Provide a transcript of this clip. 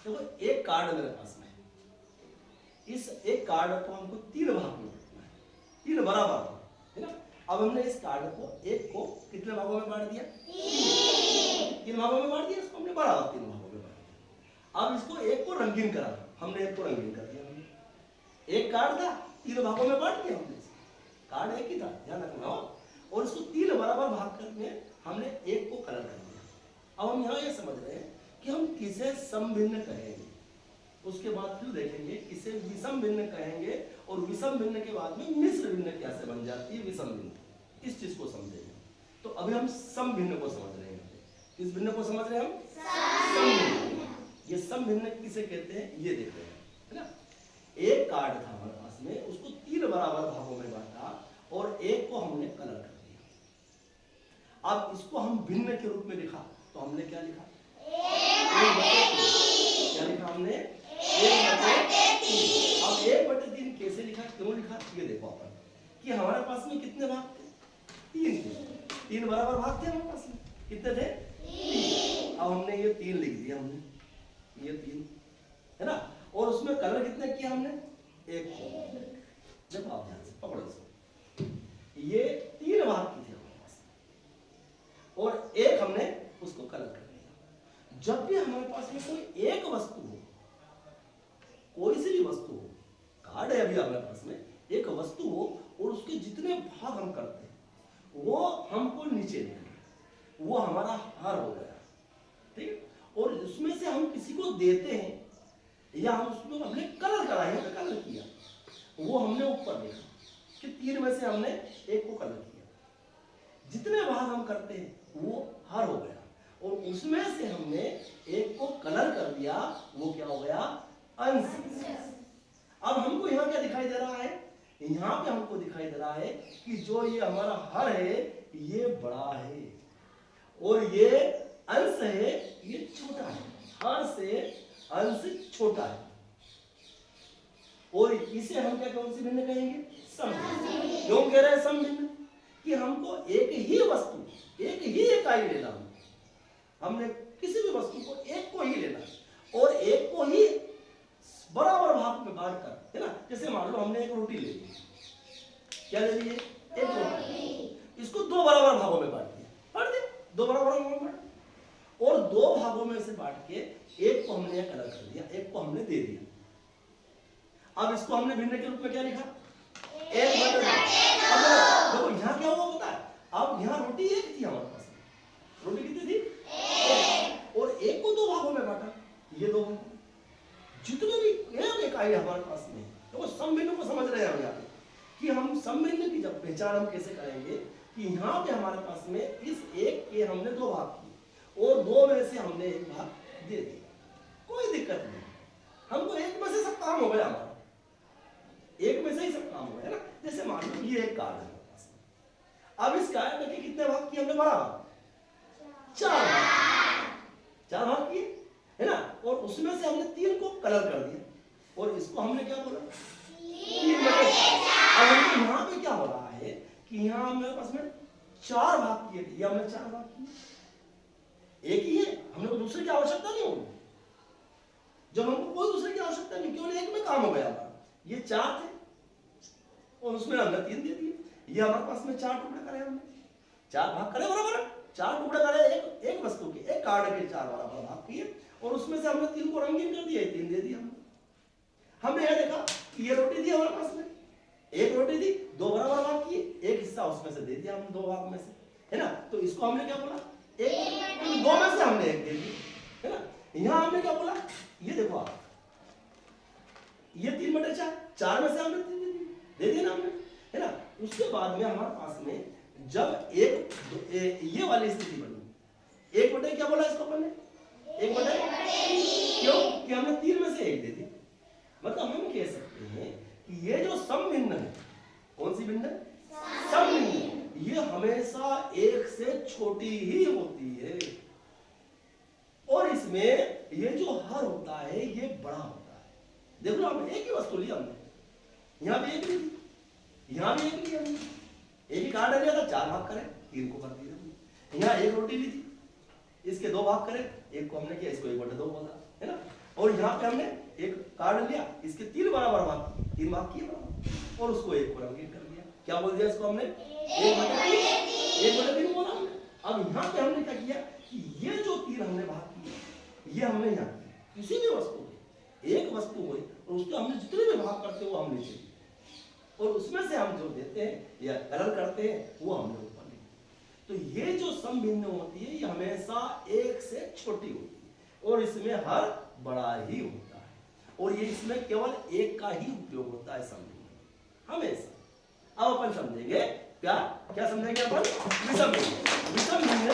देखो एक कार्ड मेरे पास में है, इस एक कार्ड को हमको 3 भाग में बांटना है, 3 बराबर है ना। अब हमने इस कार्ड को एक को कितने भागों में बांट दिया? 3 भागों में बांट दिया, इसको हमने बराबर 3 भागों में बांट दिया। अब इसको एक को रंगीन करा, हमने एक को रंगीन कर दिया। हमने एक कार्ड था 3 भागों में बांट दिया, हमने कार्ड एक ही था, ध्यान रखना हो, और इसको 3 बराबर भाग करके हमने एक को कलर कर दिया। अब हम यहाँ ये समझ रहे हैं कि हम किसे समभिन्न कहेंगे, उसके बाद फिर देखेंगे किसे विषम भिन्न कहेंगे, और विषम भिन्न के बाद में मिश्र भिन्न कैसे बन जाती है विषम भिन्न, इस चीज को समझेंगे। तो अभी हम सम भिन्न को समझ रहे हैं। किस भिन्न को समझ रहे हैं हम? सम भिन्न। ये सम भिन्न किसे कहते हैं ये देख रहे हैं, है ना। एक कार्ड था हमारे पास में, उसको 3 बराबर भागों में बांटा और एक को हमने कलर कर दिया। अब इसको हम भिन्न के रूप में लिखा, तो हमने क्या लिखा? क्या लिखा हमने? 1/3। अब 1/3 कैसे लिखा, क्यों लिखा, ये देखो अपन कि हमारे पास में कितने भाग थे? 3 थे, 3 बराबर भाग थे हमारे पास में, कितने थे? 3। अब हमने ये 3 लिख दिया, हमने ये 3, है ना। और उसमें कलर कितने किया हमने? 1 को। देखो आप ध्यान से पकड़ो इसको, ये 3 भाग की थी हमारे पास और एक हमने उसको कलर कर दिया। जब भी हमारे पास में कोई एक वस्तु हो, कोई सी भी वस्तु हो, कार्ड है अभी हमारे पास में, एक वस्तु हो और उसके जितने भाग हम करते हैं वो हमको नीचे लेना, वो हमारा हार हो गया, ठीक है। और उसमें से हम किसी को देते हैं या हम उसमें हमने कलर करा है, कलर किया, वो हमने ऊपर देखा कि 3 में से हमने एक को कलर किया, जितने भाग हम करते हैं वो हार हो गया, और उसमें से हमने एक को कलर कर दिया, वो क्या हो गया? अंश। अब हमको यहाँ क्या दिखाई दे रहा है? यहाँ पे हमको दिखाई दे रहा है कि जो ये हमारा हर है ये बड़ा है और ये अंश है ये छोटा है, हर से अंश छोटा है, और इसे हम क्या कौन सी भिन्न कहेंगे? समभिन्न। क्यों कह रहे हैं समभिन्न? कि हमको एक ही वस्तु, एक ही इकाई लेना, हमने किसी भी वस्तु को एक को ही लेना और एक को ही बराबर भाग में बांट कर, है ना। जैसे मान लो हमने एक रोटी ले ली, क्या ले ली? एक रोटी, इसको 2 बराबर भागों में बांट दिया, 2 बराबर भागों में बांट, और 2 भागों में से बांट के एक को हमने कलर कर दिया, एक को हमने दे दिया। अब इसको हमने भिन्न के रूप में क्या लिखा? 1/2। अब देखो यहाँ क्या हुआ पता है? अब यहाँ रोटी एक थी हमारे पास, रोटी कितनी थी? 1, और एक को 2 भागों में बांटा, ये 2 भाग, जितने भी एक इकाई हमारे पास में, तो समभिन्न को समझ रहे हैं हम यहाँ पे कि हम समभिन्न की जब पहचान हम कैसे करेंगे कि यहाँ पे हमारे पास में इस एक के हमने 2 भाग किए और 2 में से हमने 1 भाग दे दिया, कोई दिक्कत नहीं, हमको एक में से सब काम हो गया, हमारा एक में से ही सब काम हो गया ना। जैसे मान लो ये एक कार्ड है हमारे पास, अब इस कार्ड में कितने भाग किए हमने? बराबर 4 भाग किए, है ना। और उसमें से हमने 3 को कलर कर दिया और इसको हमने क्या बोला? 3/4। अब हमको यहाँ पे क्या हो रहा है कि यहाँ हमारे पास में 4 भाग किए थे, हमने 4 भाग किए, एक ही है, हमने को दूसरे की आवश्यकता नहीं होगी। जब हमको कोई दूसरे की आवश्यकता नहीं, केवल एक में काम हो गया हमारा, ये 4 थे और उसमें हमने 3 दे दिए, ये हमारे पास में 4 टुकड़े करे, हमने 4 भाग करे, बराबर 4 टुकड़े करे एक वस्तु के, एक कार्ड के 4 बराबर भाग किए और उसमें से हमने 3 को रंगीन कर दिया, 3 दे दिया हमने यह देखा कि ये रोटी थी हमारे पास में, एक रोटी थी, 2 बराबर भाग किए, एक हिस्सा उसमें से दे दिया हमने 2 भाग में से, है ना। तो इसको हमने क्या बोला? 2 में से हमने 1 दे दी, है ना। यहाँ हमने क्या बोला? ये देखो आप, ये 3/4, 4 में से हमने 3 दे दिया ना हमने, है ना। उसके बाद में हमारे पास में जब ये वाली स्थिति बनी, 1/, क्या बोला इसको अपन ने? 1/, क्यों? कि हमने 3 में से 1 दे दी, मतलब हम कह सकते हैं कि ये जो समभिन्न है, कौन सी भिन्न है? समभिन्न, ये हमेशा 1 से छोटी ही होती है और इसमें ये जो हर होता है ये बड़ा होता है। देख लो हमने एक ही वस्तु ली, हमने यहाँ भी एक ली थी, यहाँ भी एक ली हमने, एक ही कार्ड लिया था, 4 भाग करे, 3 को कर दिया हमने। यहाँ एक रोटी ली थी, इसके 2 भाग करे, एक को हमने किया, इसको 1/2 बोला, है ना। और यहाँ पे हमने एक कार्ड लिया, इसके 3 बराबर भाग, 3 भाग किए बराबर, और उसको 1 को रंगीन कर दिया। क्या बोल दिया इसको हमने? 1/3 बोला हमने। अब यहाँ पे हमने क्या किया कि ये जो 3 हमने भाग किए, ये हमने यहाँ किसी भी वस्तु को, एक वस्तु हुई और उसके हमने जितने भी भाग करते हैं वो हमने चाहिए, और उसमें से हम जो देते हैं या कलर करते हैं वो हमने ऊपर लिखा। तो ये जो सम बिंदु होती है ये हमेशा 1 से छोटी होती है और इसमें हर बड़ा ही होता है, और ये इसमें केवल 1 का ही उपयोग होता है सम बिंदु हमेशा। अब अपन समझेंगे क्या क्या समझेंगे अपन? विषम बिंदु। विषम बिंदु